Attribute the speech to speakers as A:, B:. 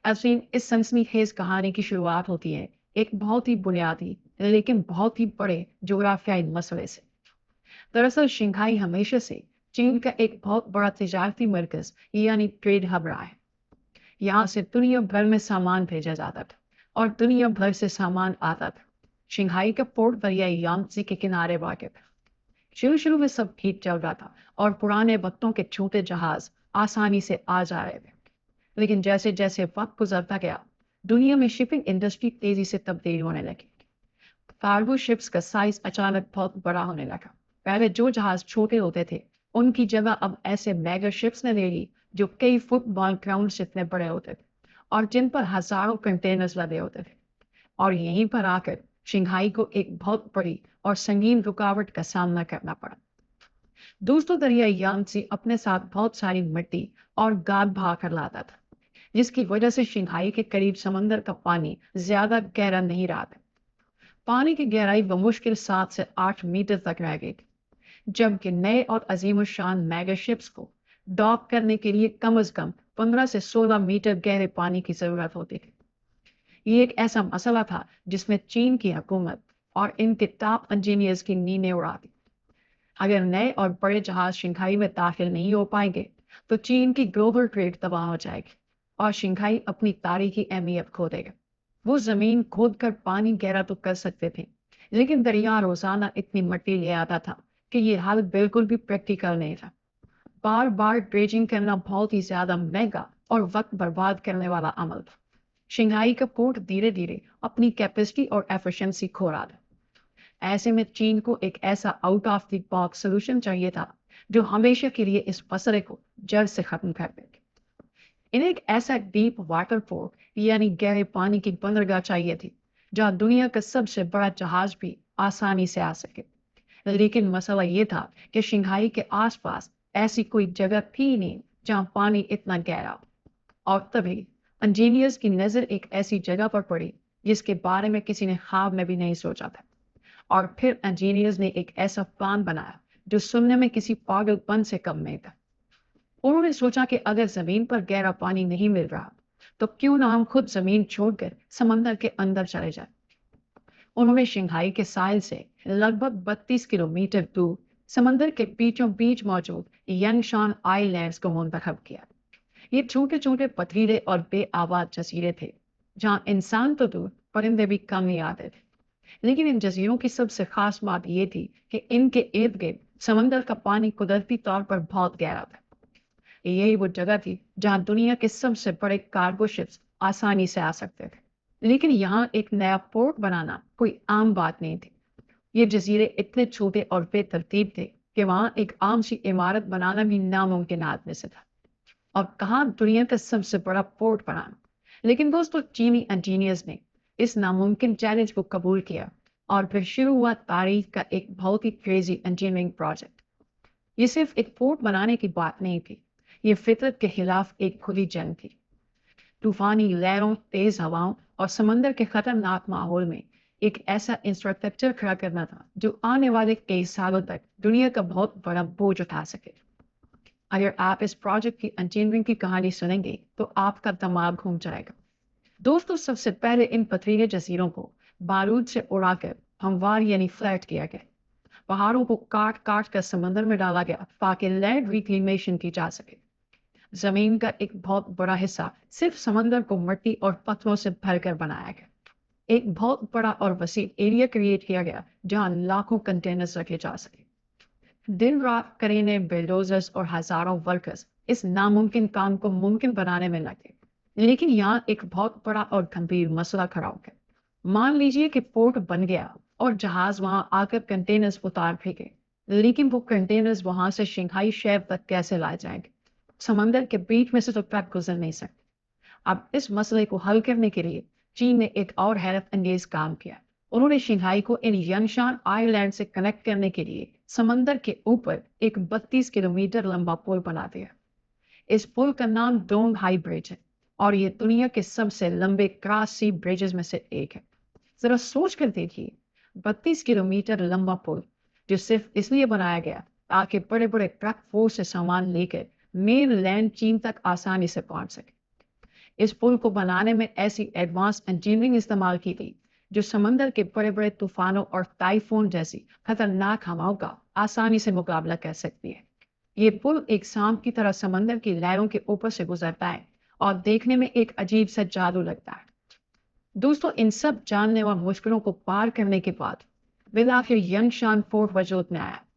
A: असीम इस सनसनीखेज कहानी की शुरुआत होती है एक बहुत ही बुनियादी लेकिन बहुत ही बड़े जोग्राफियाई मसले से। दरअसल शंघाई हमेशा से चीन का एक बहुत बड़ा तजारती मरकज यानी ट्रेड हब रहा है। यहाँ से दुनिया भर में सामान भेजा जाता था और दुनिया भर से सामान आता था। शंघाई का पोर्ट दरियाई यांगत्ze के किनारे वाक़ था। शुरू शुरू में सब ठीक चल रहा था और पुराने वक्तों के छोटे जहाज आसानी से आ जा रहे थे। लेकिन जैसे जैसे वक्त गुजरता गया, दुनिया में शिपिंग इंडस्ट्री तेजी से तब्दील होने लगी। कार्गो शिप्स का साइज अचानक बहुत बड़ा होने लगा। पहले जो जहाज छोटे होते थे, उनकी जगह अब ऐसे मेगा शिप्स ने ले ली जो कई फुटबॉल ग्राउंड से इतने बड़े होते थे और जिन पर हजारों कंटेनर्स लदे होते थे। और यहीं पर आकर शंघाई को एक बहुत बड़ी और संगीन रुकावट का सामना करना पड़ा। दोस्तों, दरियाई यांगत्ze अपने साथ बहुत सारी मिट्टी और गाद बहा कर लाता था, जिसकी वजह से शंघाई के करीब समंदर का पानी ज्यादा गहरा नहीं रहा था। पानी की गहराई बमुश्किल 7 से 8 मीटर तक रह गई थी, जबकि नए और अजीम शान मेगा शिप्स को डॉक करने के लिए कम से कम 15 से 16 मीटर गहरे पानी की जरूरत होती थी। ये एक ऐसा मसला था जिसमें चीन की हुकूमत और इनके टॉप इंजीनियर्स की नींदें उड़ा दी। अगर नए और बड़े जहाज शंघाई में दाखिल नहीं हो पाएंगे, तो चीन की ग्लोबल ट्रेड तबाह हो जाएगी और शंघाई अपनी तारीखी अहमियत खो देगा। वो जमीन खोद कर पानी गहरा तो कर सकते थे, लेकिन दरिया रोजाना इतनी मिट्टी ले आता था कि ये हाल बिल्कुल भी प्रैक्टिकल नहीं था। बार बार ड्रेजिंग करना बहुत ही ज्यादा महंगा और वक्त बर्बाद करने वाला अमल था। शंघाई का पोर्ट धीरे धीरे अपनी कैपेसिटी और एफिशिएंसी खो रहा था। ऐसे में चीन को एक ऐसा out of the box solution चाहिए था जो हमेशा के लिए इस मसले को जड़ से खत्म कर दे। इन्हें एक ऐसा डीप वाटर पोर्ट यानी गहरे पानी की बंदरगाह चाहिए थी जहां दुनिया का सबसे बड़ा जहाज भी आसानी से आ सके। लेकिन मसला ये था कि शंघाई के आसपास ऐसी कोई जगह थी नहीं जहां पानी इतना गहरा हो। और तभी इंजीनियर्स की नजर एक ऐसी जगह पर पड़ी जिसके बारे में किसी ने ख्वाब में भी नहीं सोचा था। और फिर इंजीनियर्स ने एक ऐसा प्लान बनाया जो सुनने में किसी पागलपन से कम नहीं था। उन्होंने सोचा कि अगर जमीन पर गहरा पानी नहीं मिल रहा, तो क्यों ना हम खुद जमीन छोड़कर समंदर के अंदर चले जाएं। उन्होंने शंघाई के साहिल से लगभग 32 किलोमीटर दूर समंदर के बीचों बीच मौजूद यंगशान आइलैंड्स को मुंतखब किया। ये छोटे छोटे पथरीले और बेआबाद जजीरे थे, जहां इंसान तो दूर परिंदे भी कम नहीं आते थे। लेकिन इन जजीरों की सबसे खास बात यह थी कि इनके इर्द गिर्द समंदर का पानी कुदरती तौर पर बहुत गहरा था। यही वो जगह थी जहां दुनिया के सबसे बड़े कार्गो शिप्स आसानी से आ सकते थे। लेकिन यहाँ एक नया पोर्ट बनाना कोई आम बात नहीं थी। ये जजीरे इतने छोटे और बेतरतीब थे कि वहां एक आम सी इमारत बनाना भी नामुमकिन आदमी से था, और कहा दुनिया का सबसे बड़ा पोर्ट बनाना। लेकिन दोस्तों, चीनी इंजीनियर्स ने इस नामुमकिन चैलेंज को कबूल किया और फिर शुरू हुआ तारीख का एक बहुत ही क्रेजी इंजीनियरिंग प्रोजेक्ट। ये सिर्फ एक पोर्ट बनाने की बात नहीं थी, ये फितरत के खिलाफ एक खुली जंग थी। तूफानी लहरों, तेज हवाओं और समंदर के खतरनाक माहौल में एक ऐसा इंफ्रास्ट्रक्चर खड़ा करना था जो आने वाले कई सालों तक दुनिया का बहुत बड़ा बोझ उठा सके। अगर आप इस प्रोजेक्ट की इंजीनियरिंग की कहानी सुनेंगे तो आपका दिमाग घूम जाएगा। दोस्तों, सबसे पहले इन पथरीले जजीरों को बारूद से उड़ाकर हमवार यानी फ्लैट किया गया। पहाड़ों को काट काट कर समंदर में डाला गया ताकि लैंड रिक्लेमेशन की जा सके। जमीन का एक बहुत बड़ा हिस्सा सिर्फ समंदर को मिट्टी और पत्थरों से भरकर बनाया गया। एक बहुत बड़ा और वसी एरिया क्रिएट किया गया जहां लाखों कंटेनर्स रखे जा सके। दिन रात करीने बिल्डोजर्स और हजारों वर्कर्स इस नामुमकिन काम को मुमकिन बनाने में लगे। लेकिन यहाँ एक बहुत बड़ा और गंभीर मसला खड़ा हो गया। मान लीजिए कि पोर्ट बन गया और जहाज वहां आकर कंटेनर्स उतार फेंके, लेकिन वो कंटेनर्स वहां से शंघाई शहर तक कैसे लाए जाएंगे? समंदर के बीच में से तो ट्रक गुजर नहीं सकते। अब इस मसले को हल करने के लिए चीन ने एक और हैरत अंगेज काम किया। उन्होंने शंघाई को इन यंगशान आइलैंड से कनेक्ट करने के लिए समंदर के ऊपर एक 32 किलोमीटर लंबा पुल बना दिया। इस पुल का नाम डोंग हाई ब्रिज है और ये दुनिया के सबसे लंबे क्रॉस सी ब्रिजेस में से एक है। जरा सोच कर देखिए, 32 किलोमीटर लंबा पुल जो सिर्फ इसलिए बनाया गया ताकि बड़े बड़े ट्रक फोर्स से सामान लेकर मेन लैंड चीन तक आसानी से पहुंच सके। اس پل کو بنانے میں ایسی ایڈوانس انجینئرنگ استعمال کی گئی جو سمندر کے بڑے بڑے طوفانوں اور ٹائفون جیسی خطرناک ہواؤں کا آسانی سے مقابلہ کر سکتی ہے۔ یہ پل ایک سانپ کی طرح سمندر کی لہروں کے اوپر سے گزرتا ہے اور دیکھنے میں ایک عجیب سا جادو لگتا ہے۔ دوستو، ان سب جاننے اور مشکلوں کو پار کرنے کے بعد بالآخر ینگ شان فورٹ وجود میں آیا